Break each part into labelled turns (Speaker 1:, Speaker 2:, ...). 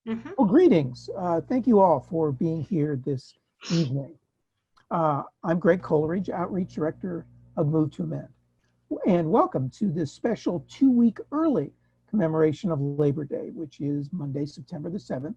Speaker 1: Mhm.
Speaker 2: Well, greetings. Thank you all for being here this evening. I'm Greg Coleridge, Outreach Director of Move to Amend, and welcome to this special 2-week early commemoration of Labor Day, which is Monday, September the 7th,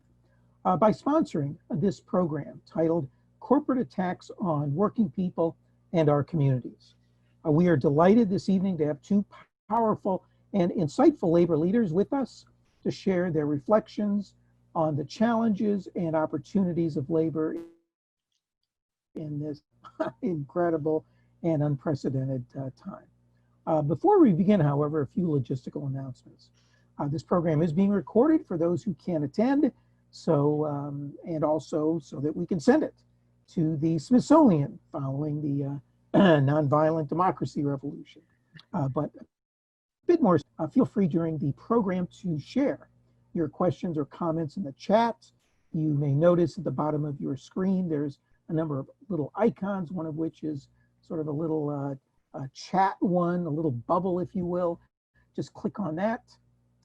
Speaker 2: by sponsoring this program titled Corporate Attacks on Working People and Our Communities. We are delighted this evening to have two powerful and insightful labor leaders with us to share their reflections on the challenges and opportunities of labor in this incredible and unprecedented time. Before we begin, however, a few logistical announcements. This program is being recorded for those who can't attend, and also so that we can send it to the Smithsonian following the nonviolent democracy revolution. But a bit more, feel free during the program to share your questions or comments in the chat. You may notice at the bottom of your screen there's a number of little icons, one of which is sort of a little chat one, a little bubble, if you will. Just click on that,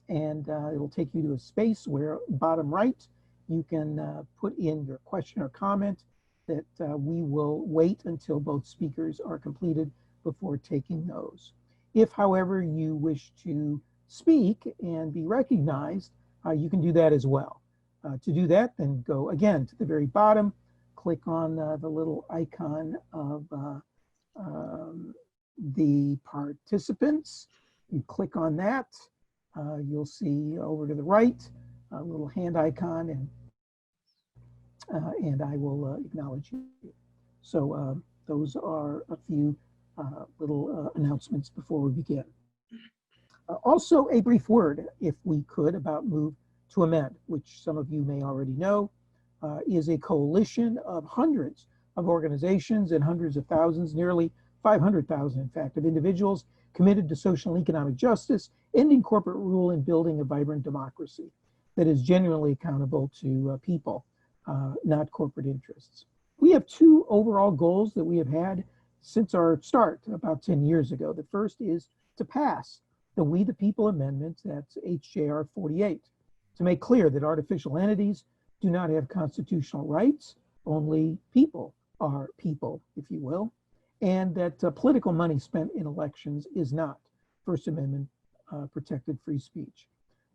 Speaker 2: and it'll take you to a space where, bottom right, you can put in your question or comment that we will wait until both speakers are completed before taking those. If, however, you wish to speak and be recognized, you can do that as well. To do that, then go again to the very bottom, click on the little icon of the participants. You click on that, you'll see over to the right a little hand icon, and I will acknowledge you. So those are a few little announcements before we begin. Also, a brief word, if we could, about Move to Amend, which some of you may already know, is a coalition of hundreds of organizations and hundreds of thousands, nearly 500,000, in fact, of individuals committed to social and economic justice, ending corporate rule, and building a vibrant democracy that is genuinely accountable to people, not corporate interests. We have two overall goals that we have had since our start about 10 years ago. The first is to pass the We the People Amendment, that's HJR 48, to make clear that artificial entities do not have constitutional rights, only people are people, if you will, and that political money spent in elections is not First Amendment protected free speech.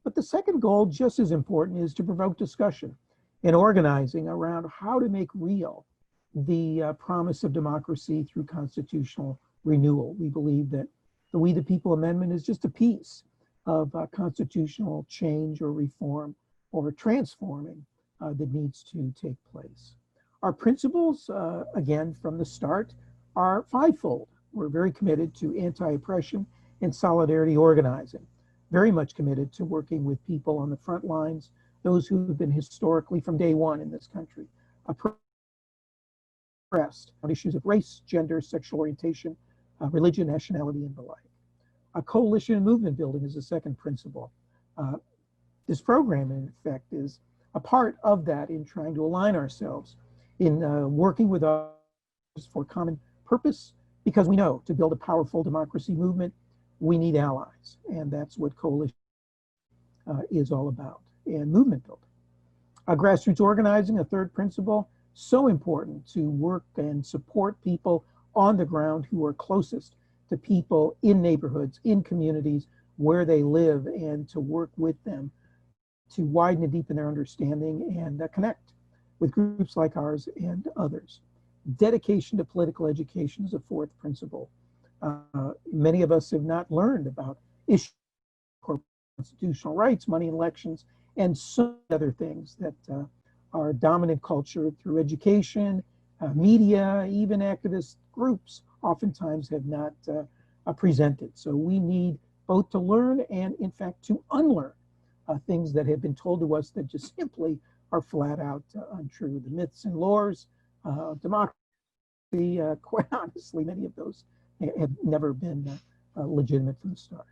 Speaker 2: But the second goal, just as important, is to provoke discussion and organizing around how to make real the promise of democracy through constitutional renewal. We believe that the We the People Amendment is just a piece of constitutional change or reform or transforming that needs to take place. Our principles, again, from the start, are fivefold. We're very committed to anti-oppression and solidarity organizing, very much committed to working with people on the front lines, those who have been historically from day one in this country oppressed on issues of race, gender, sexual orientation, religion, nationality, and the like. A coalition and movement building is the second principle. Uh, this program, in effect, is a part of that in trying to align ourselves in working with others for common purpose, because we know to build a powerful democracy movement, we need allies. And that's what coalition is all about, and movement building. Grassroots organizing, a third principle, so important to work and support people on the ground who are closest to people in neighborhoods, in communities where they live, and to work with them to widen and deepen their understanding and connect with groups like ours and others. Dedication to political education is a fourth principle. Many of us have not learned about issues, constitutional rights, money, elections, and so many other things that our dominant culture through education, media, even activist groups oftentimes have not presented. So we need both to learn and, in fact, to unlearn things that have been told to us that just simply are flat out untrue. The myths and lores of democracy, quite honestly, many of those have never been legitimate from the start.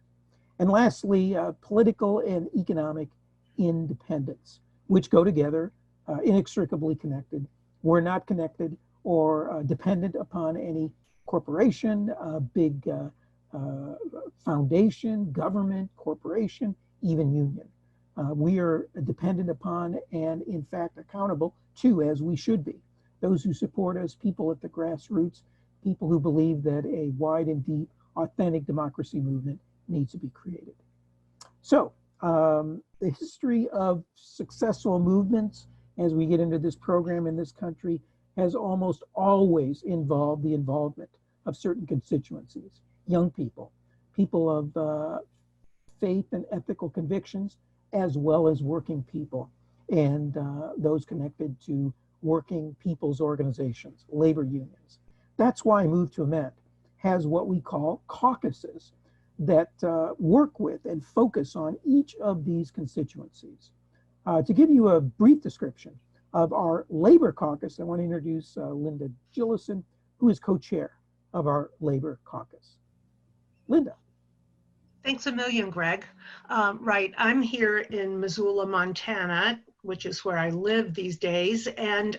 Speaker 2: And lastly, political and economic independence, which go together, inextricably connected. We're not connected or dependent upon any corporation, big foundation, government, corporation, even union. We are dependent upon and, in fact, accountable to, as we should be, those who support us, people at the grassroots, people who believe that a wide and deep, authentic democracy movement needs to be created. So, the history of successful movements as we get into this program in this country has almost always involved the involvement of certain constituencies, young people, people of faith and ethical convictions, as well as working people and those connected to working people's organizations, labor unions. That's why Move to Amend has what we call caucuses that work with and focus on each of these constituencies. To give you a brief description of our Labor Caucus, I want to introduce Linda Jillison, who is co-chair of our Labor Caucus. Linda.
Speaker 1: Thanks a million, Greg. Right, I'm here in Missoula, Montana, which is where I live these days. And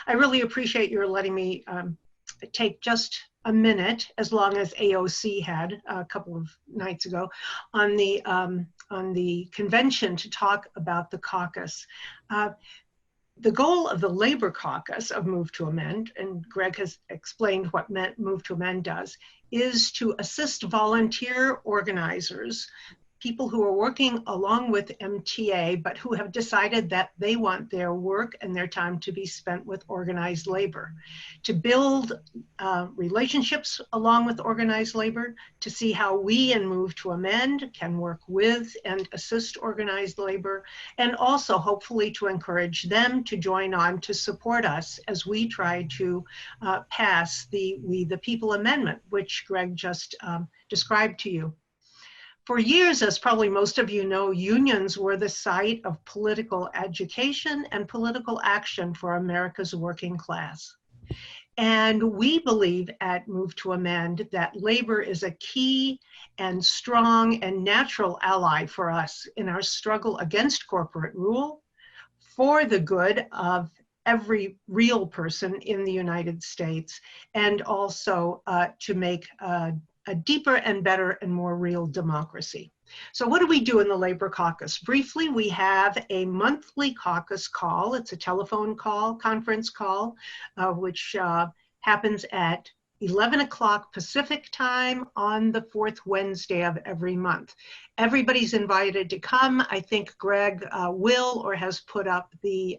Speaker 1: I really appreciate your letting me take just a minute, as long as AOC had a couple of nights ago, on the convention to talk about the caucus. The goal of the Labor Caucus of Move to Amend, and Greg has explained what Move to Amend does, is to assist volunteer organizers, people who are working along with MTA, but who have decided that they want their work and their time to be spent with organized labor, to build relationships along with organized labor, to see how we in Move to Amend can work with and assist organized labor, and also hopefully to encourage them to join on to support us as we try to pass the We the People Amendment, which Greg just described to you. For years, as probably most of you know, unions were the site of political education and political action for America's working class. And we believe at Move to Amend that labor is a key and strong and natural ally for us in our struggle against corporate rule, for the good of every real person in the United States, and also to make a deeper and better and more real democracy. So what do we do in the Labor Caucus? Briefly, we have a monthly caucus call. It's a telephone call, conference call, which happens at 11 o'clock Pacific time on the fourth Wednesday of every month. Everybody's invited to come. I think Greg will or has put up the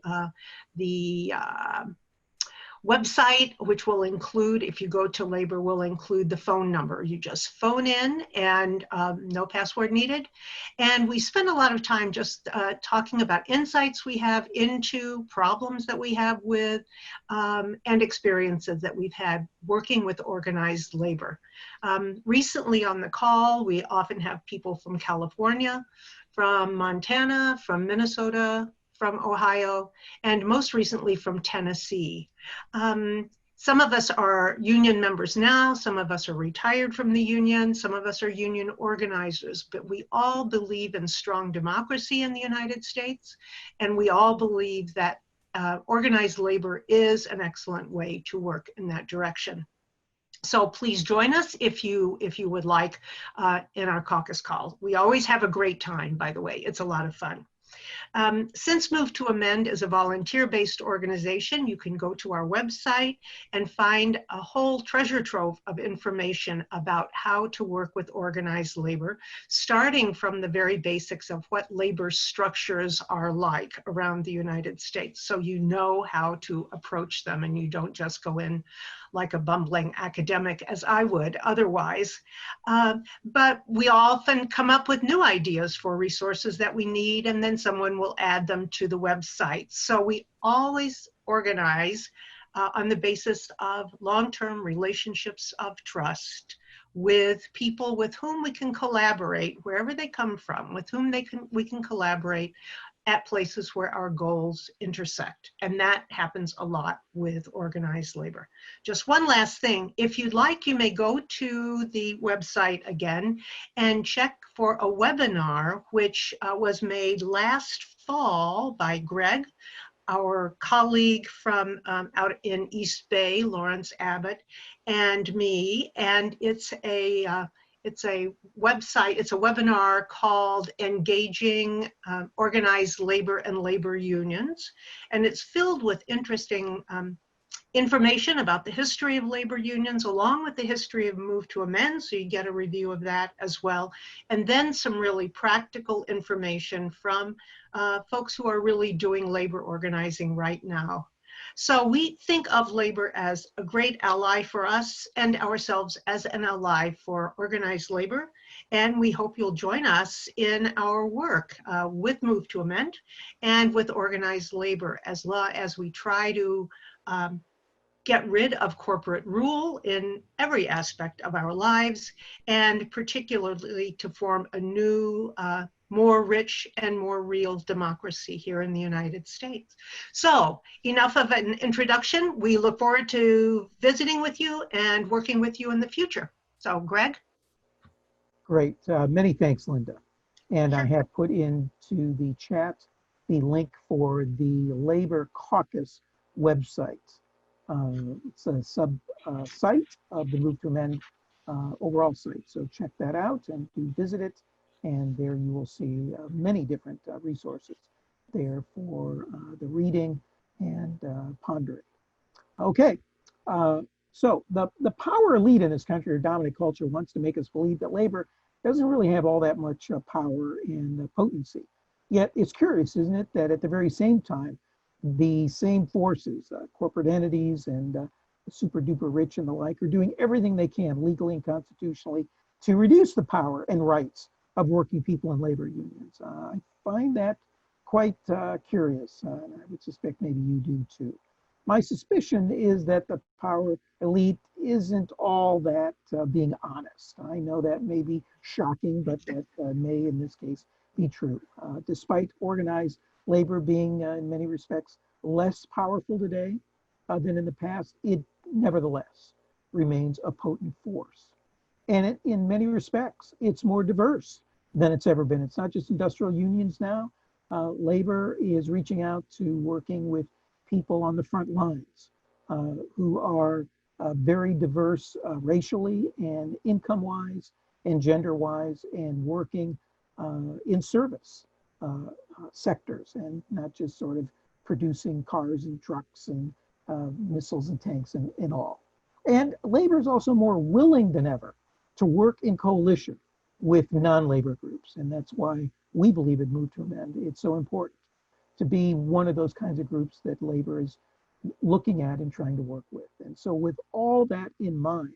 Speaker 1: website, which will include, if you go to Labor, will include the phone number. You just phone in and no password needed. And we spend a lot of time just talking about insights we have into problems that we have with and experiences that we've had working with organized labor. Recently on the call, we often have people from California, from Montana, from Minnesota, from Ohio, and most recently from Tennessee. Some of us are union members now, some of us are retired from the union, some of us are union organizers, but we all believe in strong democracy in the United States, and we all believe that organized labor is an excellent way to work in that direction. So please join us if you would like in our caucus call. We always have a great time, by the way. It's a lot of fun. Since Move to Amend is a volunteer-based organization, you can go to our website and find a whole treasure trove of information about how to work with organized labor, starting from the very basics of what labor structures are like around the United States, so you know how to approach them and you don't just go in like a bumbling academic, as I would otherwise. But we often come up with new ideas for resources that we need, and then someone will add them to the website. So we always organize on the basis of long-term relationships of trust with people with whom we can collaborate, wherever they come from, with whom we can collaborate at places where our goals intersect. And that happens a lot with organized labor. Just one last thing, if you'd like, you may go to the website again and check for a webinar which was made last fall by Greg, our colleague from out in East Bay, Lawrence Abbott, and me. And it's a it's a website, it's a webinar called Engaging Organized Labor and Labor Unions. And it's filled with interesting information about the history of labor unions, along with the history of Move to Amend, so you get a review of that as well. And then some really practical information from folks who are really doing labor organizing right now. So we think of labor as a great ally for us and ourselves as an ally for organized labor. And we hope you'll join us in our work with Move to Amend and with organized labor as we try to get rid of corporate rule in every aspect of our lives, and particularly to form a new, more rich and more real democracy here in the United States. So enough of an introduction. We look forward to visiting with you and working with you in the future. So Greg?
Speaker 2: Great, many thanks, Linda. And
Speaker 1: Sure.
Speaker 2: I have put into the chat the link for the Labor Caucus website. It's a site of the Move to Amend overall site. So check that out and do visit it. And there you will see many different resources there for the reading and pondering. Okay, so the power elite in this country, or dominant culture, wants to make us believe that labor doesn't really have all that much power and potency. Yet it's curious, isn't it, that at the very same time, the same forces, corporate entities and super duper rich and the like, are doing everything they can legally and constitutionally to reduce the power and rights of working people and labor unions. I find that quite curious, and I would suspect maybe you do too. My suspicion is that the power elite isn't all that being honest. I know that may be shocking, but that may in this case be true. Despite organized labor being in many respects less powerful today than in the past, it nevertheless remains a potent force. And in many respects, it's more diverse than it's ever been. It's not just industrial unions now. Labor is reaching out to working with people on the front lines who are very diverse racially and income-wise and gender-wise, and working in service sectors, and not just sort of producing cars and trucks and missiles and tanks and all. And labor is also more willing than ever to work in coalition with non-labor groups. And that's why we believe at Move to Amend it's so important to be one of those kinds of groups that labor is looking at and trying to work with. And so with all that in mind,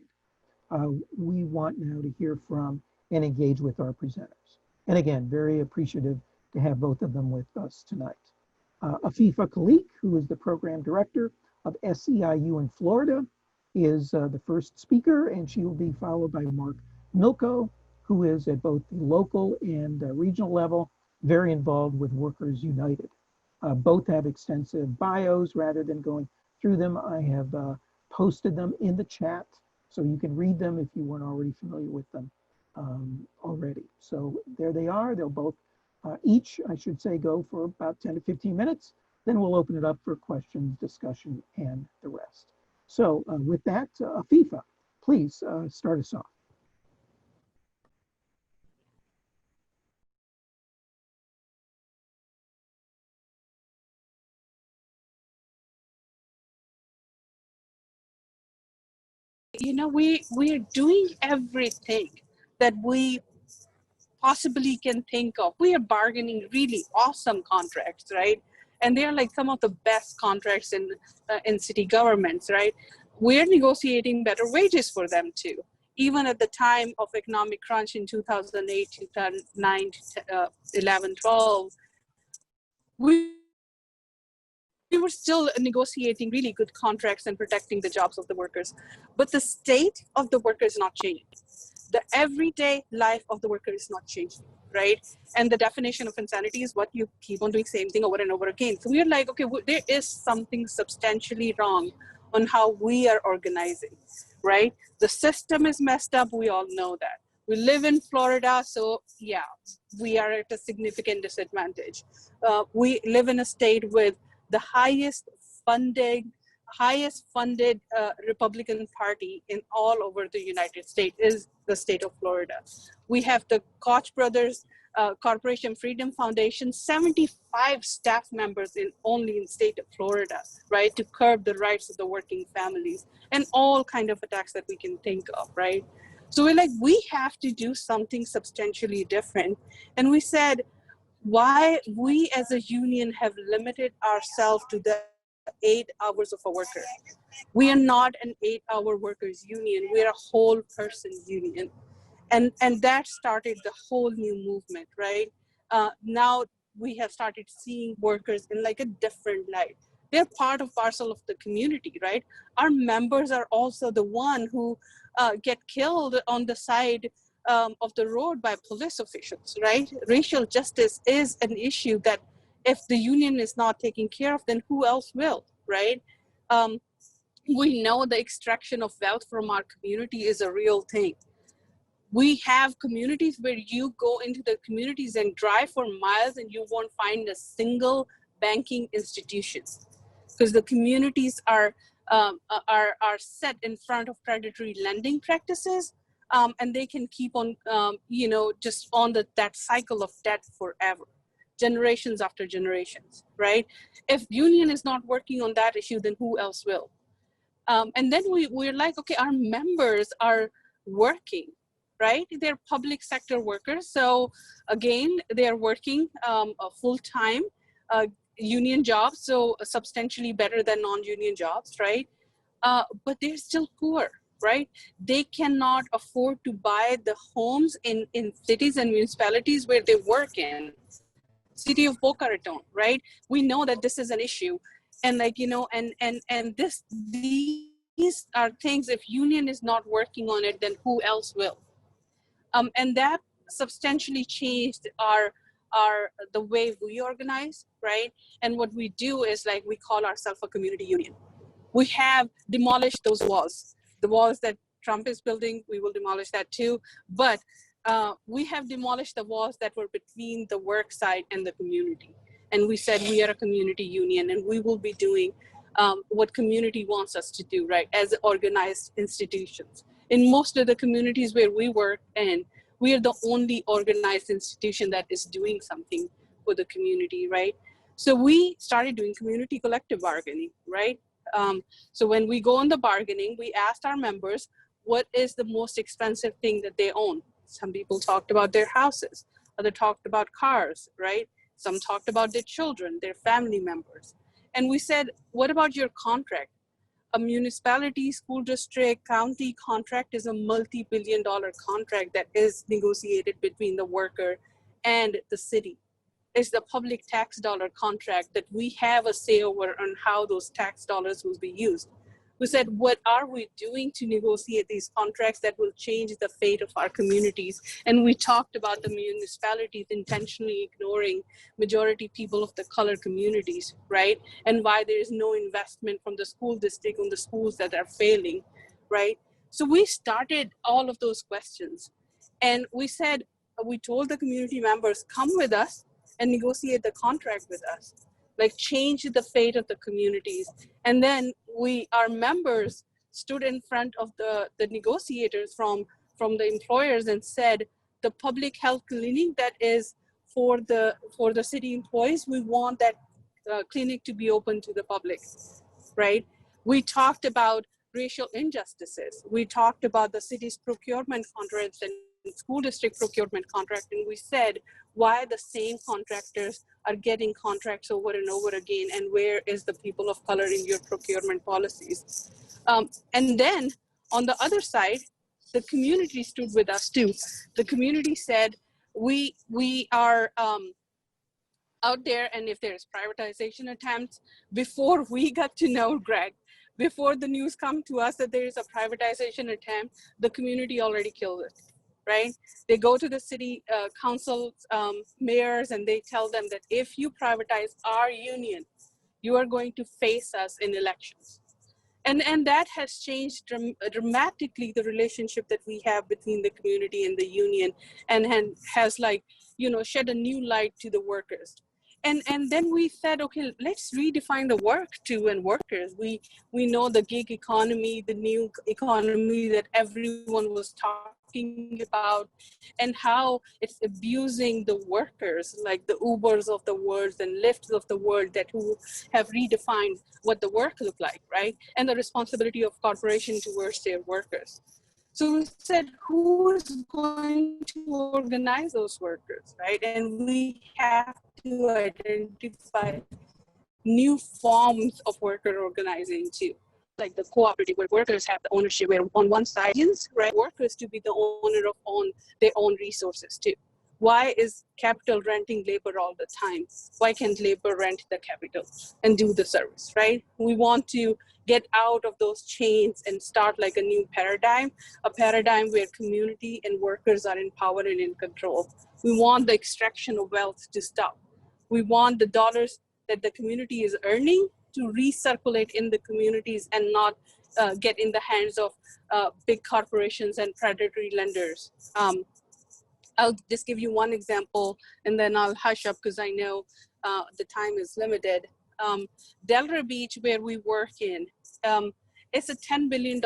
Speaker 2: we want now to hear from and engage with our presenters. And again, very appreciative to have both of them with us tonight. Afifa Khaliq, who is the program director of SEIU in Florida, is the first speaker, and she will be followed by Milko, who is at both the local and regional level, very involved with Workers United. Both have extensive bios. Rather than going through them, I have posted them in the chat, so you can read them if you weren't already familiar with them already. So there they are. They'll both each, I should say, go for about 10 to 15 minutes. Then we'll open it up for questions, discussion, and the rest. So with that, Afifa, please start us off.
Speaker 3: You know, we are doing everything that we possibly can think of. We are bargaining really awesome contracts, right? And they're like some of the best contracts in city governments, right? We're negotiating better wages for them too. Even at the time of economic crunch in 2008, 2009, 11, 12, we were still negotiating really good contracts and protecting the jobs of the workers. But the state of the worker is not changing. The everyday life of the worker is not changing, right? And the definition of insanity is what you keep on doing same thing over and over again. So we're like, okay, there is something substantially wrong on how we are organizing, right? The system is messed up, we all know that. We live in Florida, so yeah, we are at a significant disadvantage. We live in a state with the highest funding highest funded Republican Party in all over the United States is the state of Florida. We have the Koch brothers Corporation Freedom Foundation, 75 staff members only in state of Florida, right, to curb the rights of the working families, and all kind of attacks that we can think of, right? So we're like, we have to do something substantially different. And we said, why we as a union have limited ourselves to the 8 hours of a worker. We are not an 8-hour workers union. We're a whole person union. And that started the whole new movement, right? Now we have started seeing workers in like a different light. They're part of parcel of the community, right? Our members are also the one who get killed on the side of the road by police officials, right? Racial justice is an issue that if the union is not taking care of, then who else will, right? We know the extraction of wealth from our community is a real thing. We have communities where you go into the communities and drive for miles and you won't find a single banking institution because the communities are set in front of predatory lending practices, and they can keep on, just on that cycle of debt forever, generations after generations, right? If union is not working on that issue, then who else will? And then we're like, okay, our members are working, right? They're public sector workers. So again, they're working full-time union jobs, so substantially better than non-union jobs, right? But they're still poor, right? They cannot afford to buy the homes in cities and municipalities where they work in. City of Boca Raton, right? We know that this is an issue. And like, these are things, if union is not working on it, then who else will? And that substantially changed the way we organize, right? And what we do is like, we call ourselves a community union. We have demolished those walls. The walls that Trump is building, we will demolish that too. But we have demolished the walls that were between the work site and the community. And we said, we are a community union and we will be doing what community wants us to do, right? As organized institutions. In most of the communities where we work in, we are the only organized institution that is doing something for the community, right? So we started doing community collective bargaining, right? So when we go on the bargaining, we asked our members, what is the most expensive thing that they own? Some people talked about their houses, others talked about cars, right? Some talked about their children, their family members. And we said, what about your contract? A municipality, school district, county contract is a multi-billion-dollar contract that is negotiated between the worker and the city. It's the public tax dollar contract that we have a say over on how those tax dollars will be used. We said, what are we doing to negotiate these contracts that will change the fate of our communities? And we talked about the municipalities intentionally ignoring majority people of the color communities, right? And why there is no investment from the school district on the schools that are failing, right? So we started all of those questions. And we said, we told the community members, come with us and negotiate the contract with us. Like change the fate of the communities. And then our members stood in front of the negotiators from the employers and said, the public health clinic that is for the city employees, we want that clinic to be open to the public, right? We talked about racial injustices. We talked about the city's procurement contracts and school district procurement contract, and we said why the same contractors are getting contracts over and over again, and where is the people of color in your procurement policies? And then on the other side, the community stood with us too. The community said, we are out there, and if there's privatization attempts, before we got to know, Greg, before the news come to us that there is a privatization attempt, the community already killed it. Right? They go to the city council mayors and they tell them that if you privatize our union, you are going to face us in elections. And that has changed dramatically the relationship that we have between the community and the union, and has shed a new light to the workers. And then we said, okay, let's redefine the work too and workers. We know the gig economy, the new economy that everyone was talking about, and how it's abusing the workers, like the Ubers of the world and Lyfts of the world, that who have redefined what the work look like, right? And the responsibility of corporation towards their workers. So we said, who is going to organize those workers, right? And we have to identify new forms of worker organizing too, like the cooperative, where workers have the ownership, where on one side, right, workers to be the owner of their own resources too. Why is capital renting labor all the time? Why can't labor rent the capital and do the service, right? We want to get out of those chains and start like a new paradigm, a paradigm where community and workers are empowered and in control. We want the extraction of wealth to stop. We want the dollars that the community is earning to recirculate in the communities and not get in the hands of big corporations and predatory lenders. I'll just give you one example, and then I'll hush up because I know the time is limited. Delray Beach, where we work in, it's a $10 billion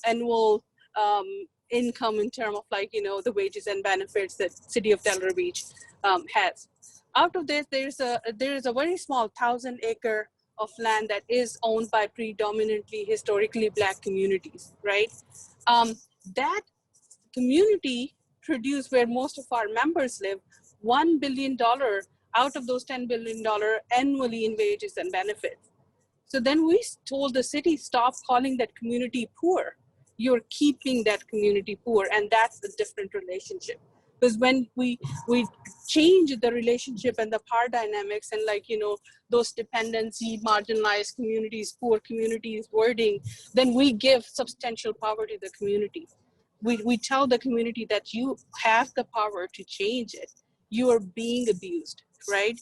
Speaker 3: annual income in terms of, like, you know, the wages and benefits that city of Delray Beach has. Out of this, there is a very small 1,000-acre of land that is owned by predominantly historically Black communities, right? That community produce, where most of our members live, $1 billion out of those $10 billion annually in wages and benefits. So then we told the city, stop calling that community poor. You're keeping that community poor, and that's a different relationship. Because when we change the relationship and the power dynamics and, like, you know, those dependency, marginalized communities, poor communities wording, then we give substantial power to the community. We tell the community that you have the power to change it. You are being abused, right?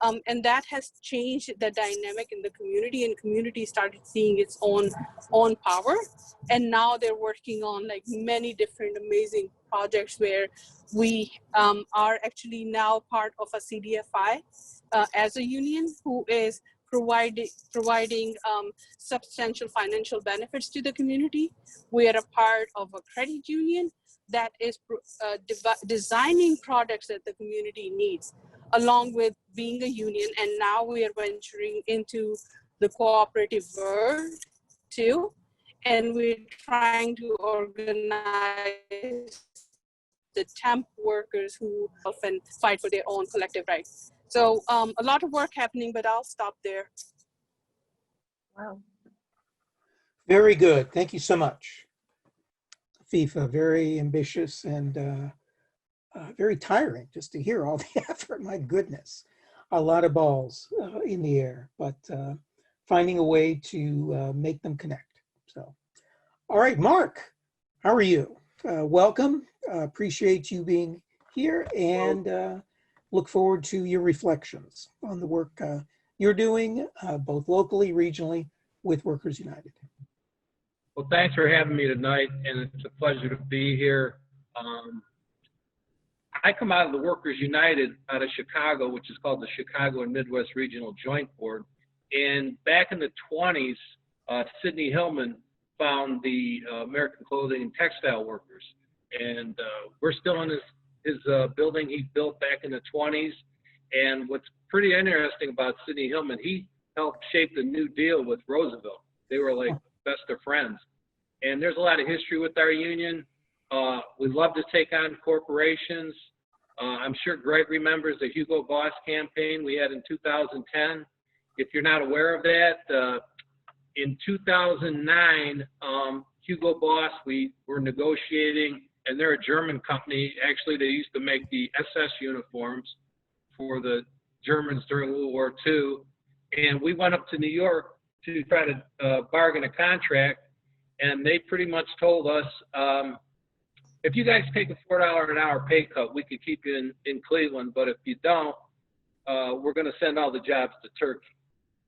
Speaker 3: And that has changed the dynamic in the community, and community started seeing its own power. And now they're working on like many different amazing projects where we are actually now part of a CDFI as a union who is providing substantial financial benefits to the community. We are a part of a credit union that is designing products that the community needs, along with being a union. And now we are venturing into the cooperative world too. And we're trying to organize the temp workers who often fight for their own collective rights. So a lot of work happening, but I'll stop there.
Speaker 4: Wow.
Speaker 2: Very good. Thank you so much, Afifa. Very ambitious and very tiring just to hear all the effort. My goodness, a lot of balls in the air, but finding a way to make them connect. So, all right, Mark, how are you? Welcome. Appreciate you being here, and look forward to your reflections on the work you're doing, both locally, regionally, with Workers United.
Speaker 5: Well, thanks for having me tonight, and it's a pleasure to be here. I come out of the Workers United out of Chicago, which is called the Chicago and Midwest Regional Joint Board. And back in the 20s, Sidney Hillman found the American Clothing and Textile Workers. And we're still in his building he built back in the 20s. And what's pretty interesting about Sidney Hillman, he helped shape the New Deal with Roosevelt. They were like best of friends. And there's a lot of history with our union. We love to take on corporations. I'm sure Greg remembers the Hugo Boss campaign we had in 2010. If you're not aware of that, in 2009, Hugo Boss, we were negotiating, and they're a German company. Actually, they used to make the SS uniforms for the Germans during World War II. And we went up to New York to try to bargain a contract, and they pretty much told us, if you guys take a $4 an hour pay cut, we could keep you in Cleveland, but if you don't, we're going to send all the jobs to Turkey.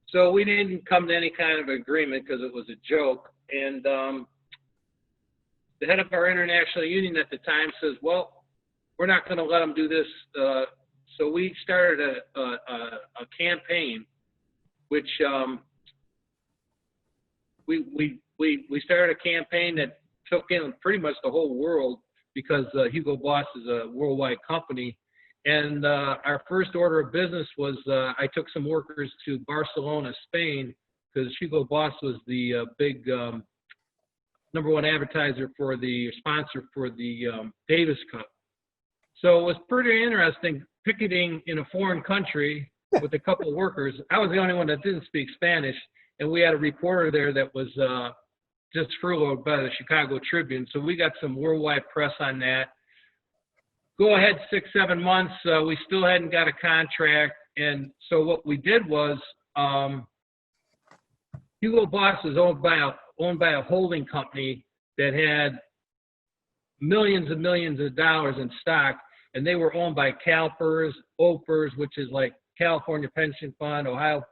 Speaker 5: So we didn't come to any kind of agreement because it was a joke. And the head of our international union at the time says, well, we're not going to let them do this So we started a campaign, which we started a campaign that took in pretty much the whole world, because Hugo Boss is a worldwide company. And our first order of business was I took some workers to Barcelona, Spain, because Hugo Boss was the big #1 advertiser for the sponsor for the Davis Cup. So it was pretty interesting picketing in a foreign country with a couple of workers. I was the only one that didn't speak Spanish, and we had a reporter there that was just furloughed by the Chicago Tribune. So we got some worldwide press on that. Go ahead 6-7 months, we still hadn't got a contract. And so what we did was, Hugo Boss was owned by a holding company that had millions and millions of dollars in stock, and they were owned by CalPERS, OPERS, which is like California Pension Fund, Ohio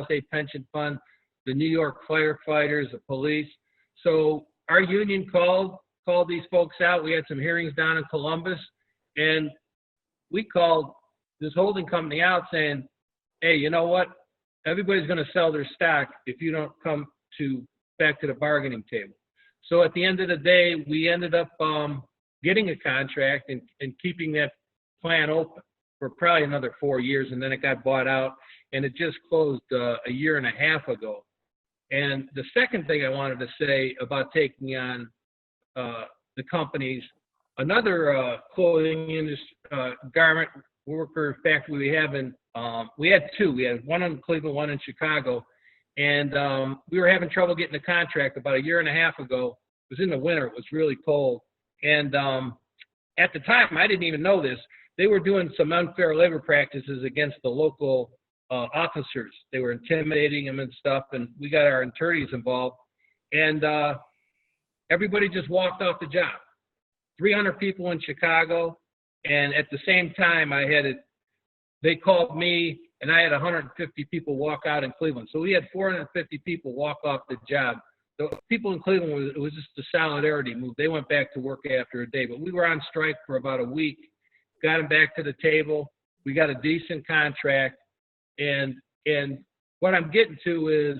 Speaker 5: State Pension Fund, the New York firefighters, the police. So our union called these folks out. We had some hearings down in Columbus, and we called this holding company out saying, hey, you know what? Everybody's going to sell their stock if you don't come back to the bargaining table. So at the end of the day, we ended up getting a contract and keeping that plant open for probably another 4 years, and then it got bought out, and it just closed a year and a half ago. And the second thing I wanted to say about taking on the companies, another clothing industry, garment worker factory we have we had two. We had one in Cleveland, one in Chicago, and we were having trouble getting a contract about a year and a half ago. It was in the winter. It was really cold. And at the time, I didn't even know this. They were doing some unfair labor practices against the local officers. They were intimidating them and stuff, and we got our attorneys involved. And everybody just walked off the job. 300 people in Chicago, and at the same time, they called me, and I had 150 people walk out in Cleveland. So we had 450 people walk off the job. The people in Cleveland, it was just a solidarity move. They went back to work after a day, but we were on strike for about a week, got them back to the table. We got a decent contract, and what I'm getting to is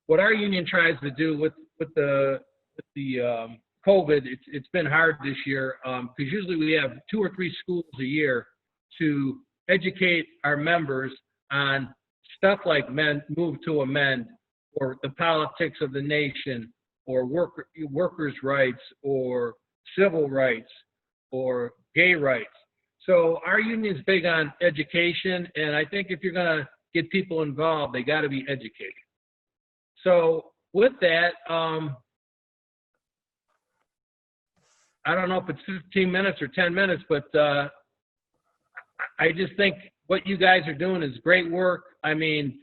Speaker 5: what our union tries to do with the COVID. It's been hard this year because usually we have 2 or 3 schools a year to educate our members on stuff like move to amend, or the politics of the nation, or workers' rights, or civil rights, or gay rights. So our union's big on education, and I think if you're going to get people involved, they got to be educated. So with that, I don't know if it's 15 minutes or 10 minutes, but I just think what you guys are doing is great work. I mean,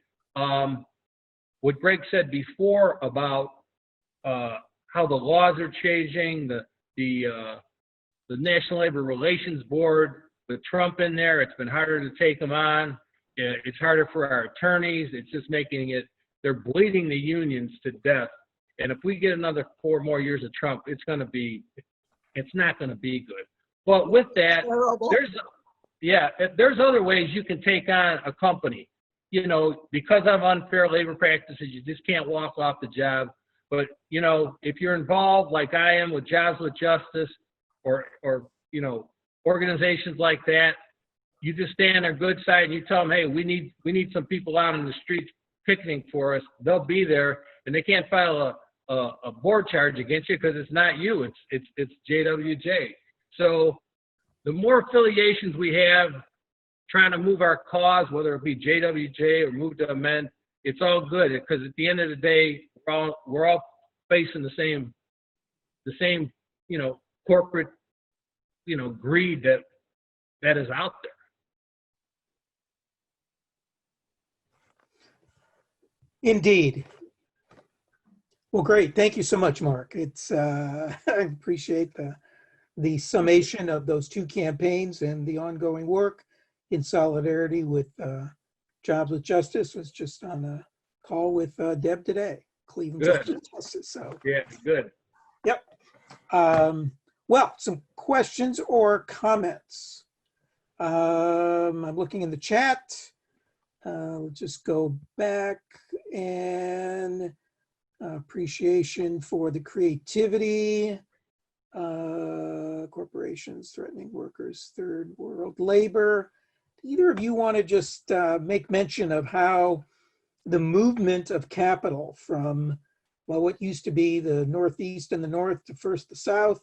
Speaker 5: what Greg said before about how the laws are changing, the National Labor Relations Board, with Trump in there, it's been harder to take them on. It's harder for our attorneys. It's just making it, they're bleeding the unions to death. And if we get another 4 more years of Trump, it's not going to be good. But with that, there's other ways you can take on a company. You know, because of unfair labor practices, you just can't walk off the job. But, you know, if you're involved like I am with Jobs with Justice, or you know, organizations like that, you just stay on their good side and you tell them, hey, we need some people out in the streets picketing for us. They'll be there, and they can't file a board charge against you because it's not you, it's JWJ. So the more affiliations we have trying to move our cause, whether it be JWJ or Move to Amend, it's all good, because at the end of the day, we're all facing the same, you know, corporate, you know, greed that is out there.
Speaker 2: Indeed. Well, great. Thank you so much, Mark. It's I appreciate the summation of those 2 campaigns and the ongoing work in solidarity with Jobs with Justice. Was just on a call with Deb today, Cleveland Jobs with Justice. So
Speaker 5: yeah, good.
Speaker 2: Yep. Well, some questions or comments. I'm looking in the chat. We'll just go back and appreciation for the creativity. Corporations threatening workers, third world labor. Do either of you want to just make mention of how the movement of capital from, well, what used to be the Northeast and the North to first the South,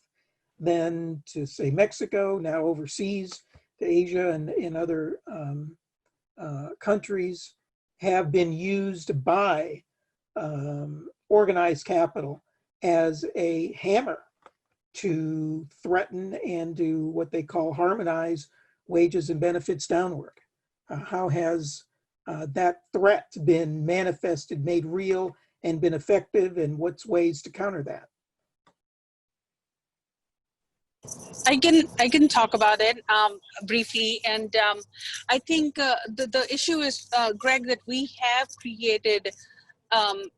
Speaker 2: then to say Mexico, now overseas to Asia and in other countries, have been used by organized capital as a hammer to threaten and do what they call harmonize wages and benefits downward. How has that threat been manifested, made real, and been effective, and what's ways to counter that?
Speaker 3: I can talk about it briefly, and I think the issue is, Greg, that we have created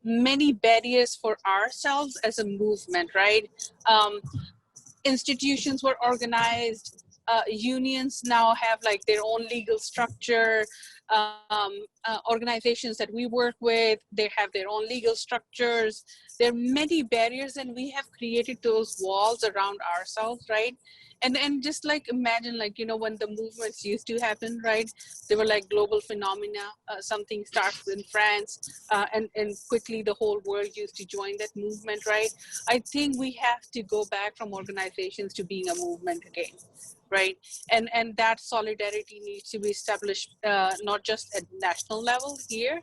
Speaker 3: many barriers for ourselves as a movement, right? Institutions were organized, unions now have like their own legal structure, organizations that we work with, they have their own legal structures. There are many barriers, and we have created those walls around ourselves, right? And just like imagine, like, you know, when the movements used to happen, right? They were like global phenomena. Something starts in France, and quickly the whole world used to join that movement, right? I think we have to go back from organizations to being a movement again, right? And that solidarity needs to be established, not just at national level here,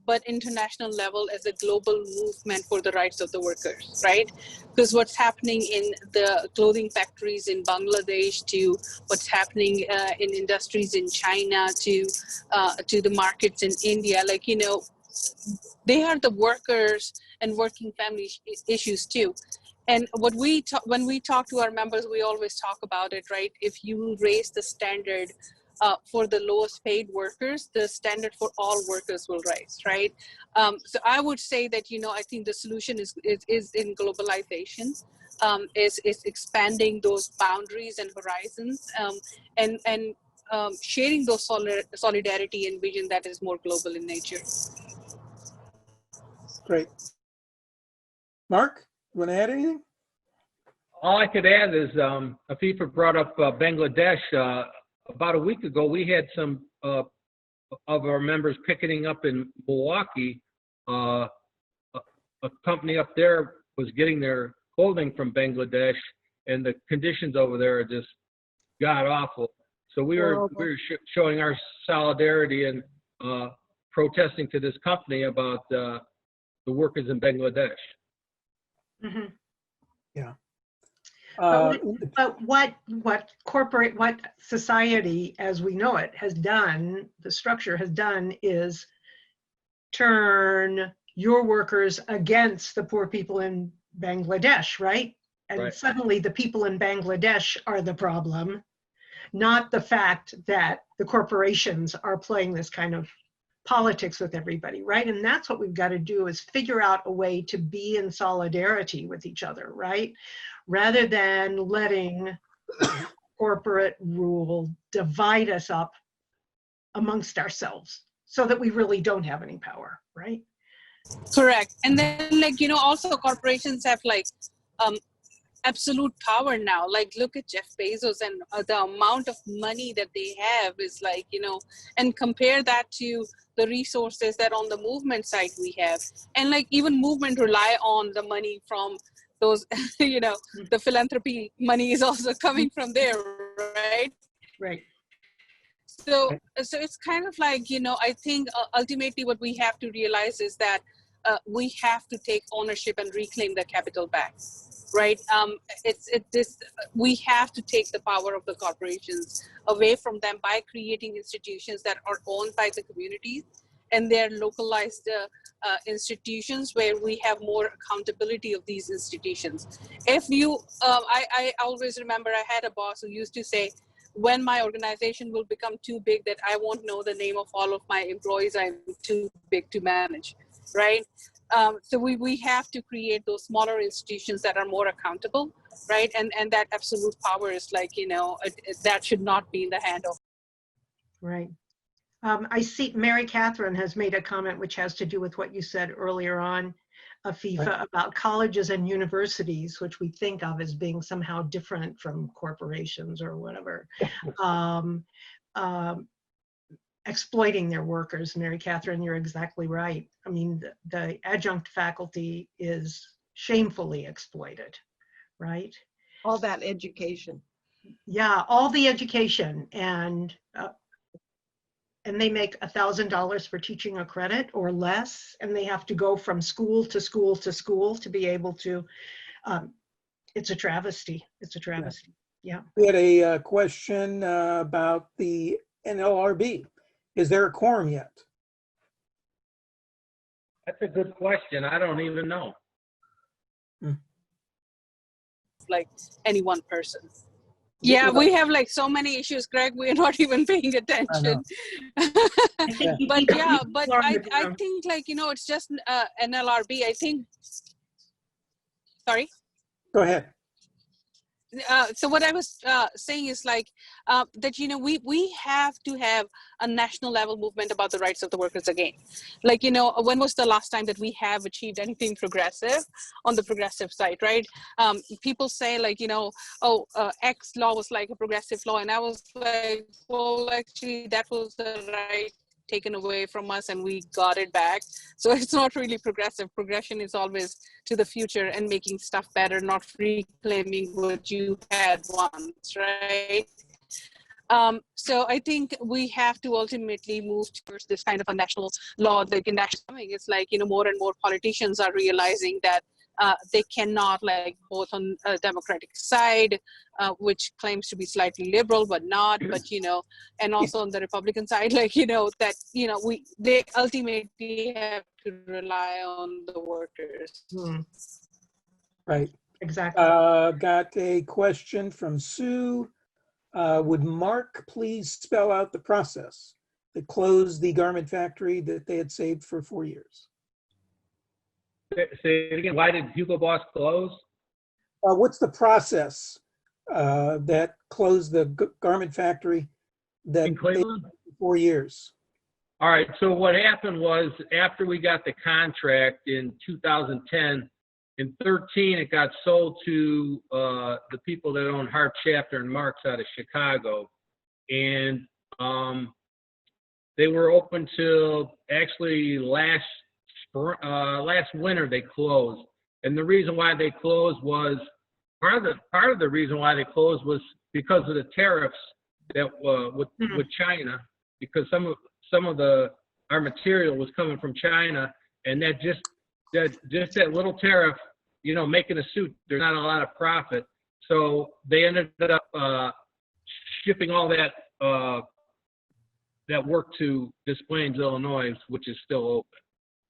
Speaker 3: but international level as a global movement for the rights of the workers, right? Because what's happening in the clothing factories in Bangladesh, to what's happening in industries in China, to the markets in India, like, you know, they are the workers and working family issues too. And what when we talk to our members, we always talk about it, right? If you raise the standard for the lowest paid workers, the standard for all workers will rise, right? So I would say that, you know, I think the solution is in globalization, is expanding those boundaries and horizons, and sharing those solidarity and vision that is more global in nature.
Speaker 2: Great. Mark, you want to add anything?
Speaker 5: All I could add is Afifa brought up Bangladesh. About a week ago, we had some of our members picketing up in Milwaukee. A company up there was getting their clothing from Bangladesh, and the conditions over there are just god awful. So we were showing our solidarity and protesting to this company about the workers in Bangladesh.
Speaker 1: Mm-hmm.
Speaker 2: Yeah.
Speaker 1: But what society as we know it has done, the structure has done, is turn your workers against the poor people in Bangladesh, right? And
Speaker 5: right.
Speaker 1: Suddenly the people in Bangladesh are the problem, not the fact that the corporations are playing this kind of politics with everybody, right? And that's what we've got to do, is figure out a way to be in solidarity with each other, right? Rather than letting corporate rule divide us up amongst ourselves so that we really don't have any power, right?
Speaker 3: Correct. And then, like, you know, also corporations have like absolute power now. Like, look at Jeff Bezos, and the amount of money that they have is like, you know, and compare that to the resources that on the movement side we have. And like, even movement rely on the money from those, you know, the philanthropy money is also coming from there, right?
Speaker 1: Right.
Speaker 3: So it's kind of like, you know, I think ultimately what we have to realize is that we have to take ownership and reclaim the capital back, right? We have to take the power of the corporations away from them by creating institutions that are owned by the communities, and they're localized institutions where we have more accountability of these institutions. If you, I always remember I had a boss who used to say, when my organization will become too big that I won't know the name of all of my employees, I'm too big to manage, right? So we have to create those smaller institutions that are more accountable, right? And that absolute power is like, you know, that should not be in the hand of
Speaker 1: Right. I see Mary Catherine has made a comment which has to do with what you said earlier on, Afifa, about colleges and universities, which we think of as being somehow different from corporations or whatever, exploiting their workers. Mary Catherine, you're exactly right. I mean, the adjunct faculty is shamefully exploited, right?
Speaker 4: All that education.
Speaker 1: Yeah, all the education, and they make $1,000 for teaching a credit or less, and they have to go from school to school to school to be able to. It's a travesty. It's a travesty. Yeah.
Speaker 2: We had a question about the NLRB. Is there a quorum yet?
Speaker 5: That's a good question. I don't even know.
Speaker 3: Like any one person. Yeah, we have like so many issues, Greg. We're not even paying attention. But yeah, but I think like, you know, it's just NLRB. I think. Sorry.
Speaker 2: Go ahead.
Speaker 3: So what I was saying is like that, you know, we have to have a national level movement about the rights of the workers again. Like, you know, when was the last time that we have achieved anything progressive on the progressive side, right? People say like, you know, oh, X law was like a progressive law. And I was like, well, actually that was the right taken away from us and we got it back. So it's not really progressive. Progression is always to the future and making stuff better, not reclaiming what you had once, right? So I think we have to ultimately move towards this kind of a national law. It's like, you know, more and more politicians are realizing that they cannot, like, both on a Democratic side, which claims to be slightly liberal but not, but, you know, and also on the Republican side, like, you know, that, you know, they ultimately have to rely on the workers.
Speaker 1: Right. Exactly.
Speaker 2: Got a question from Sue. Would Mark please spell out the process that closed the garment factory that they had saved for 4 years?
Speaker 5: Say it again. Why did Hugo Boss close?
Speaker 2: What's the process that closed the garment factory that
Speaker 5: In Cleveland?
Speaker 2: for 4 years?
Speaker 5: All right. So what happened was after we got the contract in 2010, in 13, it got sold to the people that own Hart Chapter and Marks out of Chicago. And they were open till actually last winter they closed. And the reason why they closed was, part of the reason why they closed was because of the tariffs that with China, because some of our material was coming from China, and that little tariff, you know, making a suit, there's not a lot of profit. So they ended up shipping all that work to Des Plaines, Illinois, which is still open.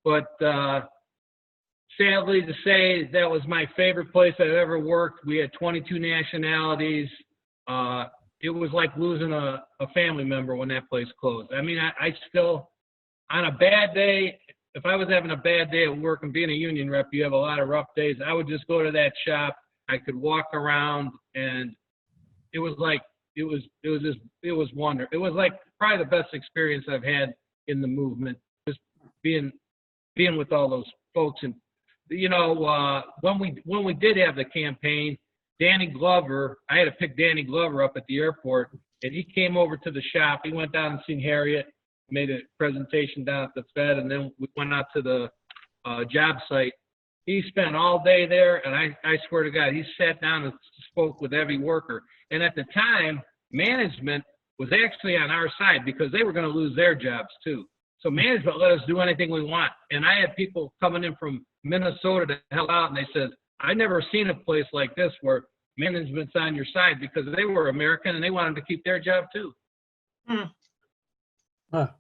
Speaker 5: But sadly to say, that was my favorite place I've ever worked. We had 22 nationalities. It was like losing a family member when that place closed. I mean, I still, on a bad day, if I was having a bad day at work, and being a union rep, you have a lot of rough days, I would just go to that shop. I could walk around, and it was like, it was wonderful. It was like probably the best experience I've had in the movement, just being with all those folks. And, you know, when we did have the campaign, Danny Glover, I had to pick Danny Glover up at the airport, and he came over to the shop. He went down and seen Harriet, made a presentation down at the Fed, and then we went out to the job site. He spent all day there, and I swear to God, he sat down and spoke with every worker. And at the time, management was actually on our side because they were going to lose their jobs too. So management let us do anything we want. And I had people coming in from Minnesota to help out, and they said, I never seen a place like this where management's on your side, because they were American and they wanted to keep their job too.
Speaker 2: Huh. Wow.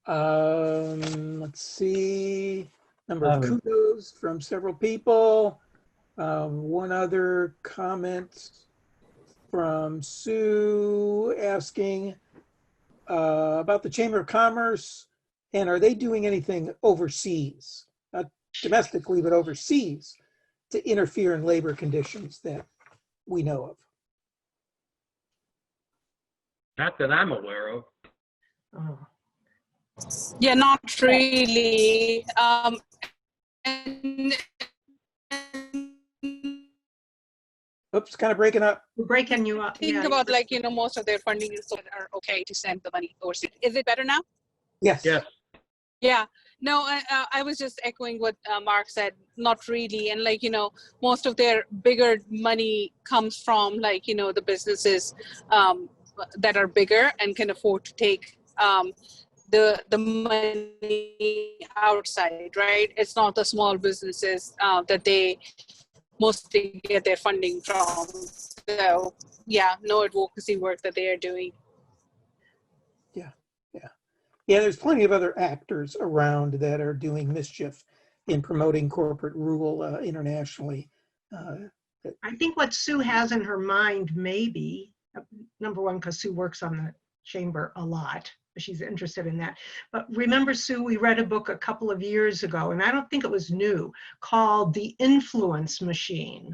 Speaker 2: Let's see. Number of kudos from several people. One other comment from Sue asking about the Chamber of Commerce, and are they doing anything overseas, not domestically, but overseas, to interfere in labor conditions that we know of?
Speaker 5: Not that I'm aware of.
Speaker 1: Oh.
Speaker 3: Yeah, not really. And
Speaker 2: Oops, kind of breaking up.
Speaker 1: We're breaking you up.
Speaker 3: think
Speaker 1: Yeah.
Speaker 3: about like, most of their funding is are okay to send the money overseas. Is it better now?
Speaker 2: Yes.
Speaker 5: Yes.
Speaker 3: Yeah, no, I was just echoing what Mark said. Not really, and like most of their bigger money comes from like the businesses that are bigger and can afford to take the money outside, right? It's not the small businesses that they mostly get their funding from. So yeah, no advocacy work that they are doing.
Speaker 2: Yeah, there's plenty of other actors around that are doing mischief in promoting corporate rule internationally.
Speaker 1: I think what Sue has in her mind, maybe, number one, because Sue works on the chamber a lot. She's interested in that. But remember, Sue, we read a book a couple of years ago, and I don't think it was new, called The Influence Machine.